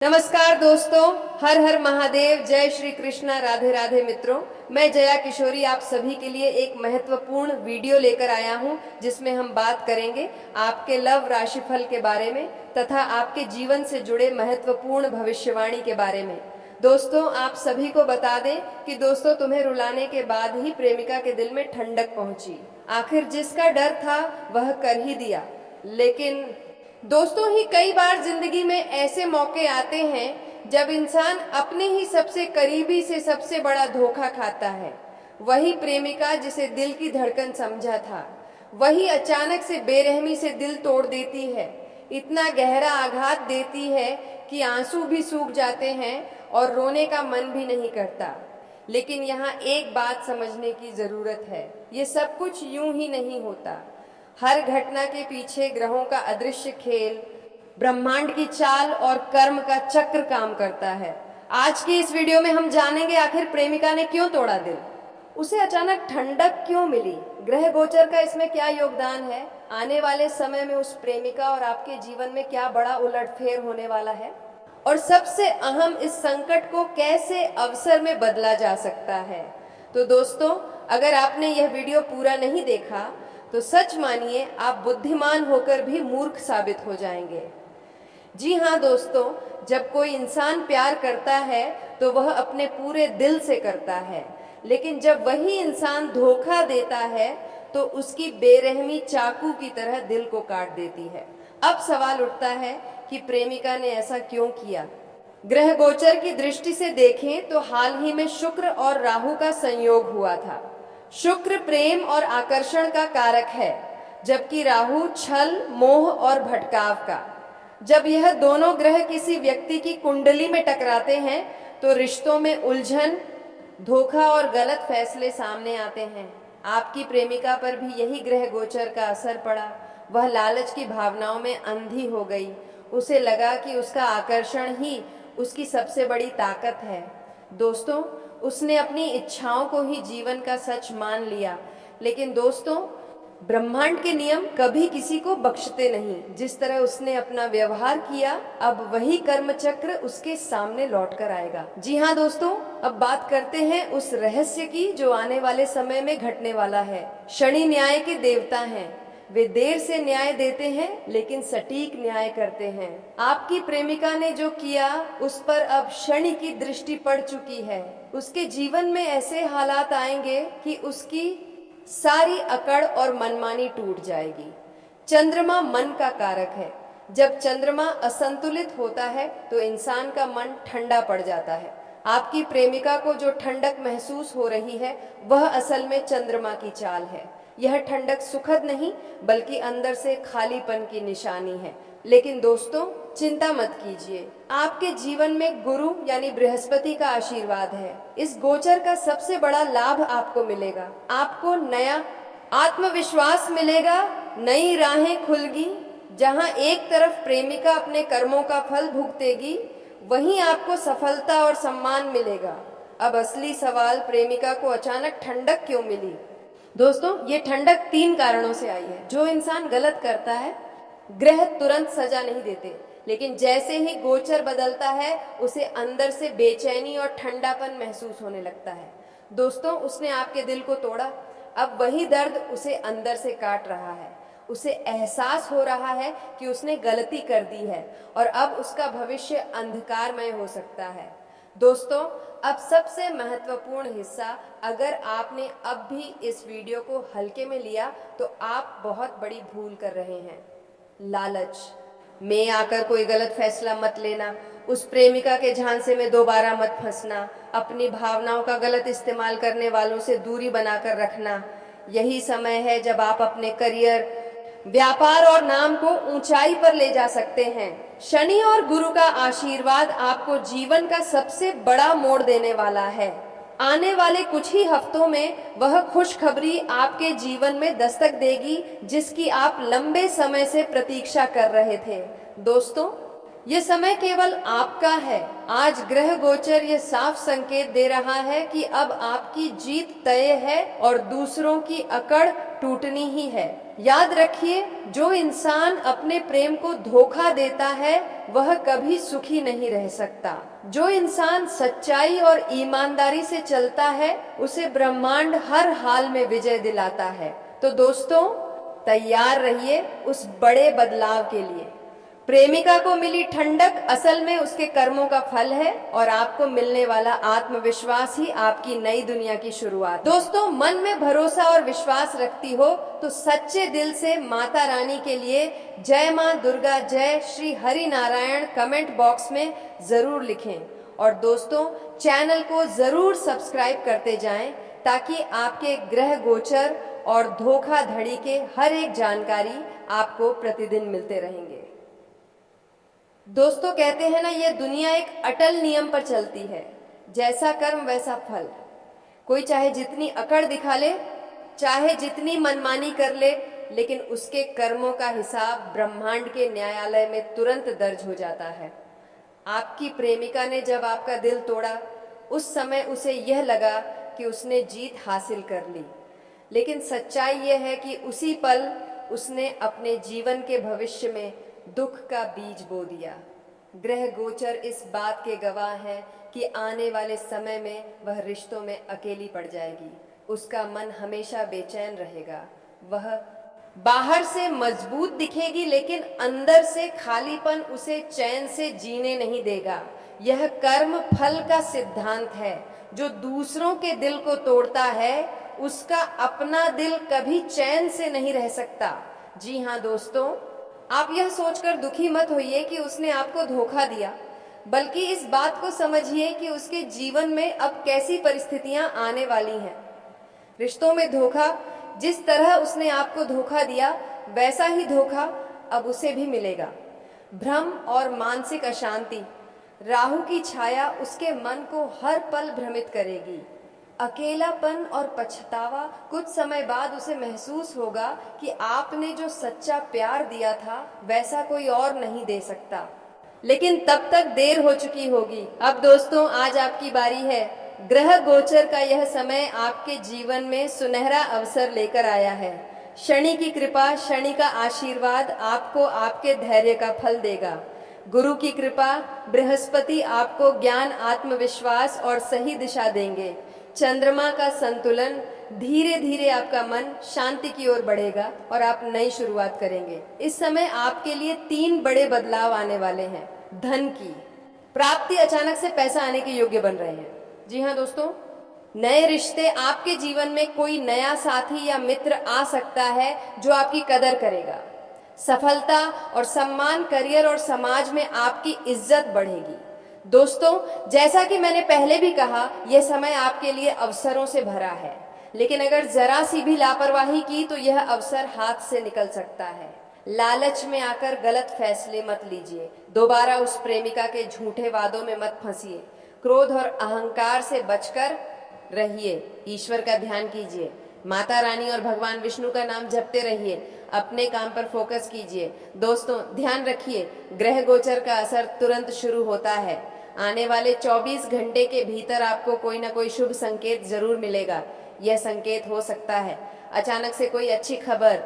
नमस्कार दोस्तों, हर हर महादेव, जय श्री कृष्णा, राधे राधे मित्रों। मैं जया किशोरी आप सभी के लिए एक महत्वपूर्ण वीडियो लेकर आया हूं, जिसमें हम बात करेंगे आपके लव राशिफल के बारे में तथा आपके जीवन से जुड़े महत्वपूर्ण भविष्यवाणी के बारे में। दोस्तों, आप सभी को बता दें कि दोस्तों, तुम्हें रुलाने के बाद ही प्रेमिका के दिल में ठंडक पहुंची। आखिर जिसका डर था वह कर ही दिया। लेकिन दोस्तों ही कई बार जिंदगी में ऐसे मौके आते हैं जब इंसान अपने ही सबसे करीबी से सबसे बड़ा धोखा खाता है। वही प्रेमिका जिसे दिल की धड़कन समझा था, वही अचानक से बेरहमी से दिल तोड़ देती है। इतना गहरा आघात देती है कि आंसू भी सूख जाते हैं और रोने का मन भी नहीं करता। लेकिन यहाँ एक बात समझने की जरूरत है, ये सब कुछ यूं ही नहीं होता। हर घटना के पीछे ग्रहों का अदृश्य खेल, ब्रह्मांड की चाल और कर्म का चक्र काम करता है। आज की इस वीडियो में हम जानेंगे आखिर प्रेमिका ने क्यों तोड़ा दिल, उसे अचानक ठंडक क्यों मिली, ग्रह गोचर का इसमें क्या योगदान है, आने वाले समय में उस प्रेमिका और आपके जीवन में क्या बड़ा उलटफेर होने वाला है, और सबसे अहम, इस संकट को कैसे अवसर में बदला जा सकता है। तो दोस्तों, अगर आपने यह वीडियो पूरा नहीं देखा तो सच मानिए आप बुद्धिमान होकर भी मूर्ख साबित हो जाएंगे। जी हाँ दोस्तों, जब कोई इंसान प्यार करता है तो वह अपने पूरे दिल से करता है, लेकिन जब वही इंसान धोखा देता है तो उसकी बेरहमी चाकू की तरह दिल को काट देती है। अब सवाल उठता है कि प्रेमिका ने ऐसा क्यों किया। ग्रह गोचर की दृष्टि से देखें तो हाल ही में शुक्र और राहु का संयोग हुआ था। शुक्र प्रेम और आकर्षण का कारक है, जबकि राहु छल, मोह और भटकाव का। जब यह दोनों ग्रह किसी व्यक्ति की कुंडली में टकराते हैं तो रिश्तों में उलझन, धोखा और गलत फैसले सामने आते हैं। आपकी प्रेमिका पर भी यही ग्रह गोचर का असर पड़ा। वह लालच की भावनाओं में अंधी हो गई। उसे लगा कि उसका आकर्षण ही उसकी सबसे बड़ी ताकत है। दोस्तों, उसने अपनी इच्छाओं को ही जीवन का सच मान लिया। लेकिन दोस्तों, ब्रह्मांड के नियम कभी किसी को बख्शते नहीं। जिस तरह उसने अपना व्यवहार किया, अब वही कर्म चक्र उसके सामने लौट कर आएगा। जी हाँ दोस्तों, अब बात करते हैं उस रहस्य की जो आने वाले समय में घटने वाला है। शनि न्याय के देवता हैं। वे देर से न्याय देते हैं लेकिन सटीक न्याय करते हैं। आपकी प्रेमिका ने जो किया उस पर अब शनि की दृष्टि पड़ चुकी है। उसके जीवन में ऐसे हालात आएंगे कि उसकी सारी अकड़ और मनमानी टूट जाएगी। चंद्रमा मन का कारक है। जब चंद्रमा असंतुलित होता है तो इंसान का मन ठंडा पड़ जाता है। आपकी प्रेमिका को जो ठंडक महसूस हो रही है वह असल में चंद्रमा की चाल है। यह ठंडक सुखद नहीं बल्कि अंदर से खालीपन की निशानी है। लेकिन दोस्तों, चिंता मत कीजिए, आपके जीवन में गुरु यानी बृहस्पति का आशीर्वाद है। इस गोचर का सबसे बड़ा लाभ आपको मिलेगा। आपको नया आत्मविश्वास मिलेगा, नई राहें खुलगी। जहां एक तरफ प्रेमिका अपने कर्मों का फल भुगतेगी, वहीं आपको सफलता और सम्मान मिलेगा। अब असली सवाल, प्रेमिका को अचानक ठंडक क्यों मिली। दोस्तों, ये ठंडक 3 कारणों से आई है। जो इंसान गलत करता है, ग्रह तुरंत सजा नहीं देते, लेकिन जैसे ही गोचर बदलता है उसे अंदर से बेचैनी और ठंडापन महसूस होने लगता है। दोस्तों, उसने आपके दिल को तोड़ा। अब वही दर्द उसे अंदर से काट रहा है। उसे एहसास हो रहा है कि उसने गलती कर दी है और अब उसका भविष्य अंधकारमय हो सकता है। दोस्तों, अब सबसे महत्वपूर्ण हिस्सा, अगर आपने अब भी इस वीडियो को हल्के में लिया तो आप बहुत बड़ी भूल कर रहे हैं। लालच में आकर कोई गलत फैसला मत लेना। उस प्रेमिका के झांसे में दोबारा मत फंसना। अपनी भावनाओं का गलत इस्तेमाल करने वालों से दूरी बनाकर रखना। यही समय है जब आप अपने करियर, व्यापार और नाम को ऊंचाई पर ले जा सकते हैं। शनि और गुरु का आशीर्वाद आपको जीवन का सबसे बड़ा मोड़ देने वाला है। आने वाले कुछ ही हफ्तों में वह खुशखबरी आपके जीवन में दस्तक देगी जिसकी आप लंबे समय से प्रतीक्षा कर रहे थे। दोस्तों, ये समय केवल आपका है। आज ग्रह गोचर ये साफ संकेत दे रहा है कि अब आपकी जीत तय है और दूसरों की अकड़ टूटनी ही है। याद रखिए, जो इंसान अपने प्रेम को धोखा देता है वह कभी सुखी नहीं रह सकता। जो इंसान सच्चाई और ईमानदारी से चलता है उसे ब्रह्मांड हर हाल में विजय दिलाता है। तो दोस्तों, तैयार रहिए उस बड़े बदलाव के लिए। प्रेमिका को मिली ठंडक असल में उसके कर्मों का फल है और आपको मिलने वाला आत्मविश्वास ही आपकी नई दुनिया की शुरुआत। दोस्तों, मन में भरोसा और विश्वास रखती हो तो सच्चे दिल से माता रानी के लिए जय मां दुर्गा जय श्री हरि नारायण कमेंट बॉक्स में जरूर लिखें। और दोस्तों, चैनल को जरूर सब्सक्राइब करते जाएं ताकि आपके ग्रह गोचर और धोखाधड़ी के हर एक जानकारी आपको प्रतिदिन मिलते रहेंगे। दोस्तों, कहते हैं ना, ये दुनिया एक अटल नियम पर चलती है, जैसा कर्म वैसा फल। कोई चाहे जितनी अकड़ दिखा ले, चाहे जितनी मनमानी कर ले, लेकिन उसके कर्मों का हिसाब ब्रह्मांड के न्यायालय में तुरंत दर्ज हो जाता है। आपकी प्रेमिका ने जब आपका दिल तोड़ा, उस समय उसे यह लगा कि उसने जीत हासिल कर ली, लेकिन सच्चाई यह है कि उसी पल उसने अपने जीवन के भविष्य में दुख का बीज बो दिया। ग्रह गोचर इस बात के गवाह हैं कि आने वाले समय में वह रिश्तों में अकेली पड़ जाएगी। उसका मन हमेशा बेचैन रहेगा। वह बाहर से मजबूत दिखेगी लेकिन अंदर से खालीपन उसे चैन से जीने नहीं देगा। यह कर्म फल का सिद्धांत है। जो दूसरों के दिल को तोड़ता है उसका अपना दिल कभी चैन से नहीं रह सकता। जी हाँ दोस्तों, आप यह सोचकर दुखी मत होइए कि उसने आपको धोखा दिया, बल्कि इस बात को समझिए कि उसके जीवन में अब कैसी परिस्थितियां आने वाली हैं। रिश्तों में धोखा, जिस तरह उसने आपको धोखा दिया वैसा ही धोखा अब उसे भी मिलेगा। भ्रम और मानसिक अशांति, राहु की छाया उसके मन को हर पल भ्रमित करेगी। अकेलापन और पछतावा, कुछ समय बाद उसे महसूस होगा कि आपने जो सच्चा प्यार दिया था वैसा कोई और नहीं दे सकता, लेकिन तब तक देर हो चुकी होगी। अब दोस्तों, आज आपकी बारी है। ग्रह गोचर का यह समय आपके जीवन में सुनहरा अवसर लेकर आया है। शनि की कृपा, शनि का आशीर्वाद आपको आपके धैर्य का फल देगा। गुरु की कृपा, बृहस्पति आपको ज्ञान, आत्मविश्वास और सही दिशा देंगे। चंद्रमा का संतुलन, धीरे धीरे आपका मन शांति की ओर बढ़ेगा और आप नई शुरुआत करेंगे। इस समय आपके लिए 3 बड़े बदलाव आने वाले हैं। धन की प्राप्ति, अचानक से पैसा आने के योग्य बन रहे हैं। जी हाँ दोस्तों, नए रिश्ते, आपके जीवन में कोई नया साथी या मित्र आ सकता है जो आपकी कदर करेगा। सफलता और सम्मान, करियर और समाज में आपकी इज्जत बढ़ेगी। दोस्तों, जैसा कि मैंने पहले भी कहा, यह समय आपके लिए अवसरों से भरा है, लेकिन अगर जरा सी भी लापरवाही की तो यह अवसर हाथ से निकल सकता है। लालच में आकर गलत फैसले मत लीजिए। दोबारा उस प्रेमिका के झूठे वादों में मत फंसिए। क्रोध और अहंकार से बचकर रहिए। ईश्वर का ध्यान कीजिए। माता रानी और भगवान विष्णु का नाम जपते रहिए। अपने काम पर फोकस कीजिए। दोस्तों, ध्यान रखिए, ग्रह गोचर का असर तुरंत शुरू होता है। आने वाले 24 घंटे के भीतर आपको कोई ना कोई शुभ संकेत जरूर मिलेगा। यह संकेत हो सकता है अचानक से कोई अच्छी खबर,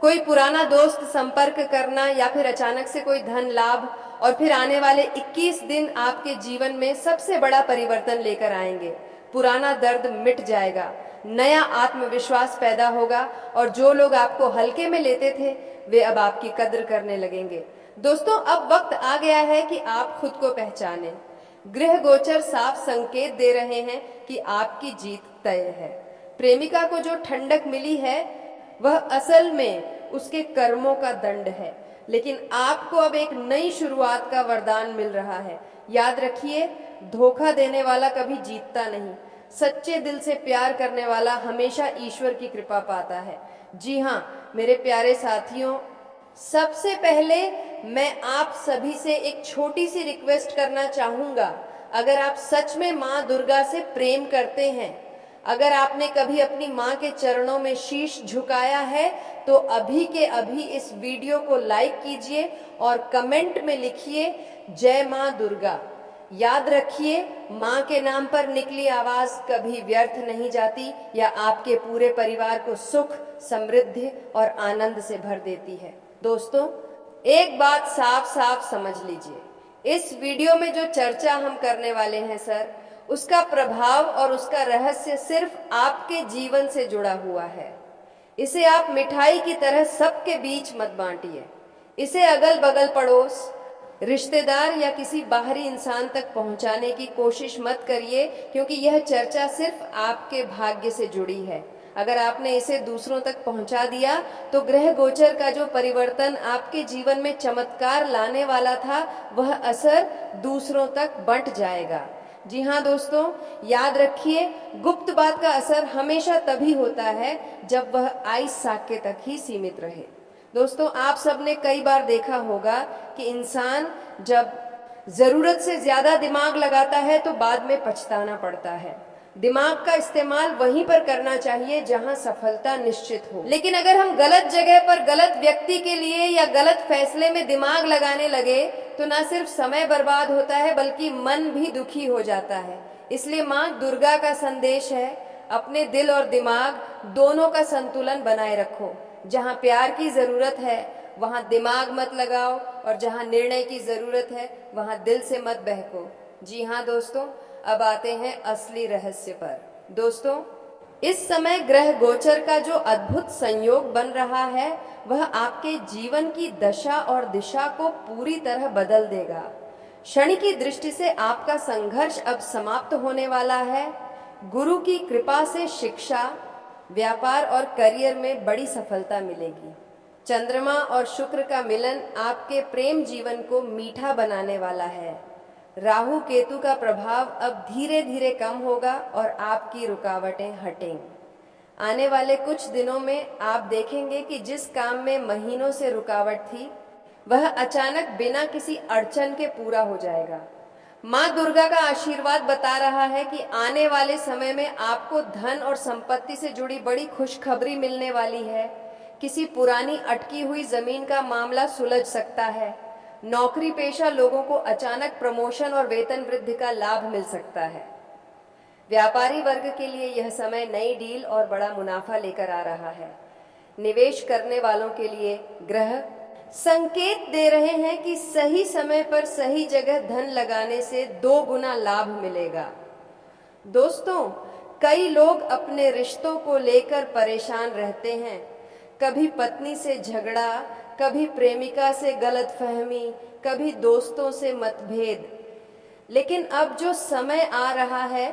कोई पुराना दोस्त संपर्क करना, या फिर अचानक से कोई धन लाभ। और फिर आने वाले 21 दिन आपके जीवन में सबसे बड़ा परिवर्तन लेकर आएंगे। पुराना दर्द मिट जाएगा, नया आत्मविश्वास पैदा होगा और जो लोग आपको हल्के में लेते थे वे अब आपकी कद्र करने लगेंगे। दोस्तों, अब वक्त आ गया है कि आप खुद को पहचानें। ग्रह गोचर साफ संकेत दे रहे हैं कि आपकी जीत तय है। प्रेमिका को जो ठंडक मिली है वह असल में उसके कर्मों का दंड है, लेकिन आपको अब एक नई शुरुआत का वरदान मिल रहा है। याद रखिए, धोखा देने वाला कभी जीतता नहीं। सच्चे दिल से प्यार करने वाला हमेशा ईश्वर की कृपा पाता है। जी हाँ मेरे प्यारे साथियों, सबसे पहले मैं आप सभी से एक छोटी सी रिक्वेस्ट करना चाहूंगा। अगर आप सच में माँ दुर्गा से प्रेम करते हैं, अगर आपने कभी अपनी माँ के चरणों में शीश झुकाया है, तो अभी के अभी इस वीडियो को लाइक कीजिए और कमेंट में लिखिए जय माँ दुर्गा। याद रखिए, माँ के नाम पर निकली आवाज कभी व्यर्थ नहीं जाती या आपके पूरे परिवार को सुख, समृद्धि और आनंद से भर देती है। दोस्तों, एक बात साफ साफ समझ लीजिए, इस वीडियो में जो चर्चा हम करने वाले हैं सर, उसका प्रभाव और उसका रहस्य सिर्फ आपके जीवन से जुड़ा हुआ है। इसे आप मिठाई की तरह सबके बीच मत बांटिए। इसे अगल बगल पड़ोस, रिश्तेदार या किसी बाहरी इंसान तक पहुंचाने की कोशिश मत करिए, क्योंकि यह चर्चा सिर्फ आपके भाग्य से जुड़ी है। अगर आपने इसे दूसरों तक पहुंचा दिया तो ग्रह गोचर का जो परिवर्तन आपके जीवन में चमत्कार लाने वाला था, वह असर दूसरों तक बंट जाएगा। जी हाँ दोस्तों, याद रखिए, गुप्त बात का असर हमेशा तभी होता है जब वह आइस साक्य तक ही सीमित रहे। दोस्तों, आप सबने कई बार देखा होगा कि इंसान जब जरूरत से ज्यादा दिमाग लगाता है तो बाद में पछताना पड़ता है। दिमाग का इस्तेमाल वहीं पर करना चाहिए जहां सफलता निश्चित हो। लेकिन अगर हम गलत जगह पर गलत व्यक्ति के लिए या गलत फैसले में दिमाग लगाने लगे तो ना सिर्फ समय बर्बाद होता है बल्कि मन भी दुखी हो जाता है। इसलिए माँ दुर्गा का संदेश है, अपने दिल और दिमाग दोनों का संतुलन बनाए रखो। जहां प्यार की जरूरत है वहां दिमाग मत लगाओ, और जहां निर्णय की जरूरत है वहां दिल से मत बहको। जी हाँ दोस्तों, अब आते हैं असली रहस्य पर। दोस्तों, इस समय ग्रह गोचर का जो अद्भुत संयोग बन रहा है वह आपके जीवन की दशा और दिशा को पूरी तरह बदल देगा। शनि की दृष्टि से आपका संघर्ष अब समाप्त होने वाला है। गुरु की कृपा से शिक्षा, व्यापार और करियर में बड़ी सफलता मिलेगी। चंद्रमा और शुक्र का मिलन आपके प्रेम जीवन को मीठा बनाने वाला है। राहु केतु का प्रभाव अब धीरे धीरे कम होगा और आपकी रुकावटें हटेंगी। आने वाले कुछ दिनों में आप देखेंगे कि जिस काम में महीनों से रुकावट थी वह अचानक बिना किसी अड़चन के पूरा हो जाएगा। माँ दुर्गा का आशीर्वाद बता रहा है कि आने वाले समय में आपको धन और संपत्ति से जुड़ी बड़ी खुशखबरी मिलने वाली है। किसी पुरानी अटकी हुई जमीन का मामला सुलझ सकता है। नौकरी पेशा लोगों को अचानक प्रमोशन और वेतन वृद्धि का लाभ मिल सकता है। व्यापारी वर्ग के लिए यह समय नई डील और बड़ा मुनाफा लेकर आ रहा है। निवेश करने वालों के लिए ग्रह संकेत दे रहे हैं कि सही समय पर सही जगह धन लगाने से 2 गुना लाभ मिलेगा। दोस्तों, कई लोग अपने रिश्तों को लेकर परेशान रहते हैं। कभी पत्नी से झगड़ा, कभी प्रेमिका से गलतफहमी, कभी दोस्तों से मतभेद। लेकिन अब जो समय आ रहा है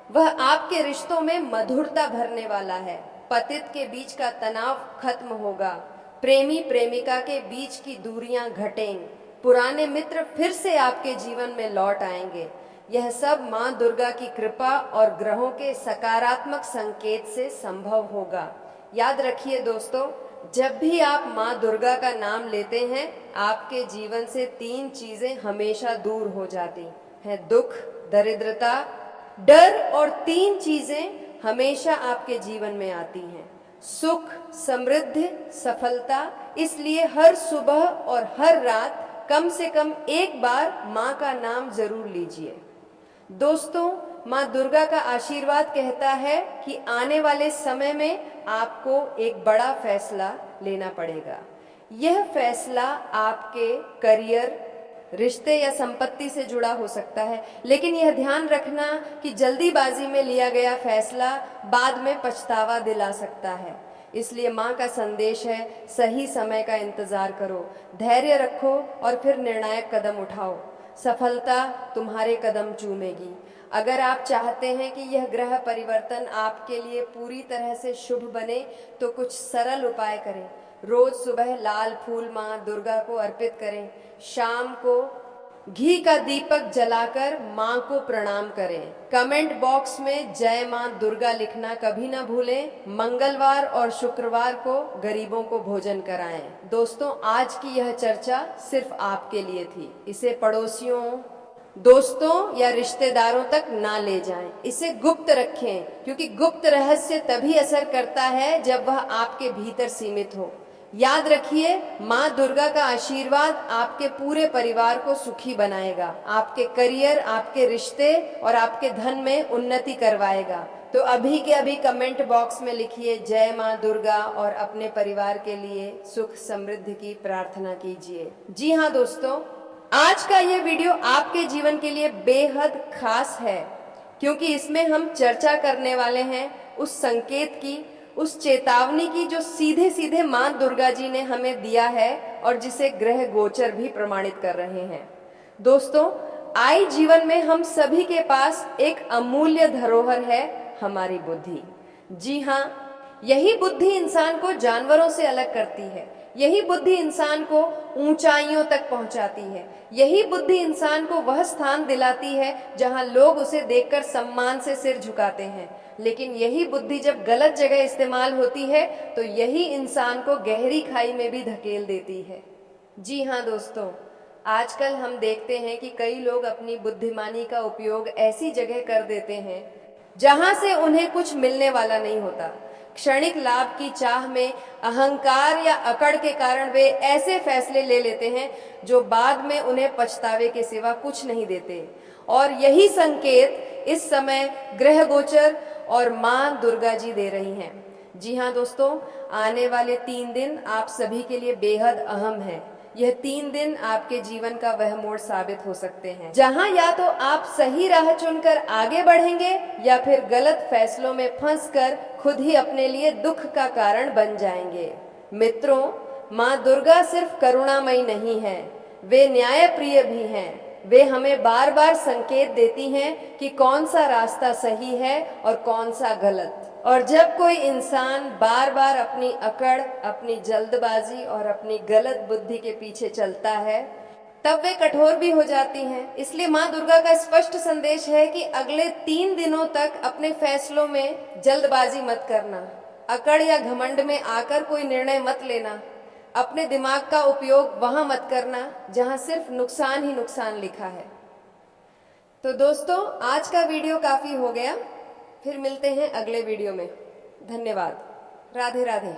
वह आपके रिश्तों में मधुरता भरने वाला है। पतित के बीच का तनाव खत्म होगा। प्रेमी प्रेमिका के बीच की दूरियां घटेंगी। पुराने मित्र फिर से आपके जीवन में लौट आएंगे। यह सब माँ दुर्गा की कृपा और ग्रहों के सकारात्मक संकेत से संभव होगा। याद रखिए दोस्तों, जब भी आप माँ दुर्गा का नाम लेते हैं आपके जीवन से 3 चीजें हमेशा दूर हो जाती हैं, दुख, दरिद्रता, डर, और 3 चीजें हमेशा आपके जीवन में आती हैं, सुख, समृद्धि, सफलता। इसलिए हर सुबह और हर रात कम से कम एक बार माँ का नाम जरूर लीजिए। दोस्तों, माँ दुर्गा का आशीर्वाद कहता है कि आने वाले समय में आपको एक बड़ा फैसला लेना पड़ेगा। यह फैसला आपके करियर, रिश्ते या संपत्ति से जुड़ा हो सकता है, लेकिन यह ध्यान रखना कि जल्दीबाजी में लिया गया फैसला बाद में पछतावा दिला सकता है। इसलिए माँ का संदेश है, सही समय का इंतजार करो, धैर्य रखो और फिर निर्णायक कदम उठाओ। सफलता तुम्हारे कदम चूमेगी। अगर आप चाहते हैं कि यह ग्रह परिवर्तन आपके लिए पूरी तरह से शुभ बने तो कुछ सरल उपाय करें। रोज सुबह लाल फूल माँ दुर्गा को अर्पित करें। शाम को घी का दीपक जलाकर माँ को प्रणाम करें। कमेंट बॉक्स में जय माँ दुर्गा लिखना कभी ना भूलें। मंगलवार और शुक्रवार को गरीबों को भोजन कराएं। दोस्तों, आज की यह चर्चा सिर्फ आपके लिए थी। इसे पड़ोसियों, दोस्तों या रिश्तेदारों तक ना ले जाएं। इसे गुप्त रखें, क्योंकि गुप्त रहस्य तभी असर करता है जब वह आपके भीतर सीमित हो। याद रखिए, माँ दुर्गा का आशीर्वाद आपके पूरे परिवार को सुखी बनाएगा, आपके करियर, आपके रिश्ते और आपके धन में उन्नति करवाएगा। तो अभी के अभी कमेंट बॉक्स में लिखिए जय माँ दुर्गा और अपने परिवार के लिए सुख समृद्धि की प्रार्थना कीजिए। जी हाँ दोस्तों, आज का ये वीडियो आपके जीवन के लिए बेहद खास है, क्योंकि इसमें हम चर्चा करने वाले हैं उस संकेत की, उस चेतावनी की जो सीधे सीधे माँ दुर्गा जी ने हमें दिया है और जिसे ग्रह गोचर भी प्रमाणित कर रहे हैं। दोस्तों, आए जीवन में हम सभी के पास एक अमूल्य धरोहर है, हमारी बुद्धि। जी हाँ, यही बुद्धि इंसान को जानवरों से अलग करती है, यही बुद्धि इंसान को ऊंचाइयों तक पहुंचाती है, यही बुद्धि इंसान को वह स्थान दिलाती है जहां लोग उसे देखकर सम्मान से सिर झुकाते हैं। लेकिन यही बुद्धि जब गलत जगह इस्तेमाल होती है तो यही इंसान को गहरी खाई में भी धकेल देती है। जी हाँ दोस्तों, आजकल हम देखते हैं कि कई लोग अपनी बुद्धिमानी का उपयोग ऐसी जगह कर देते हैं जहां से उन्हें कुछ मिलने वाला नहीं होता। क्षणिक लाभ की चाह में, अहंकार या अकड़ के कारण वे ऐसे फैसले ले लेते हैं जो बाद में उन्हें पछतावे के सिवा कुछ नहीं देते। और यही संकेत इस समय ग्रह गोचर और माँ दुर्गा जी दे रही हैं। जी हाँ दोस्तों, आने वाले 3 दिन आप सभी के लिए बेहद अहम है। यह 3 दिन आपके जीवन का वह मोड़ साबित हो सकते हैं जहां या तो आप सही राह चुनकर आगे बढ़ेंगे या फिर गलत फैसलों में फंसकर खुद ही अपने लिए दुख का कारण बन जाएंगे। मित्रों, माँ दुर्गा सिर्फ करुणामयी नहीं है, वे न्यायप्रिय भी हैं। वे हमें बार बार संकेत देती हैं कि कौन सा रास्ता सही है और कौन सा गलत। और जब कोई इंसान बार बार अपनी अकड़, अपनी जल्दबाजी और अपनी गलत बुद्धि के पीछे चलता है, तब वे कठोर भी हो जाती हैं। इसलिए माँ दुर्गा का स्पष्ट संदेश है कि अगले 3 दिनों तक अपने फैसलों में जल्दबाजी मत करना, अकड़ या घमंड में आकर कोई निर्णय मत लेना, अपने दिमाग का उपयोग वहां मत करना जहां सिर्फ नुकसान ही नुकसान लिखा है। तो दोस्तों, आज का वीडियो काफी हो गया, फिर मिलते हैं अगले वीडियो में। धन्यवाद। राधे राधे।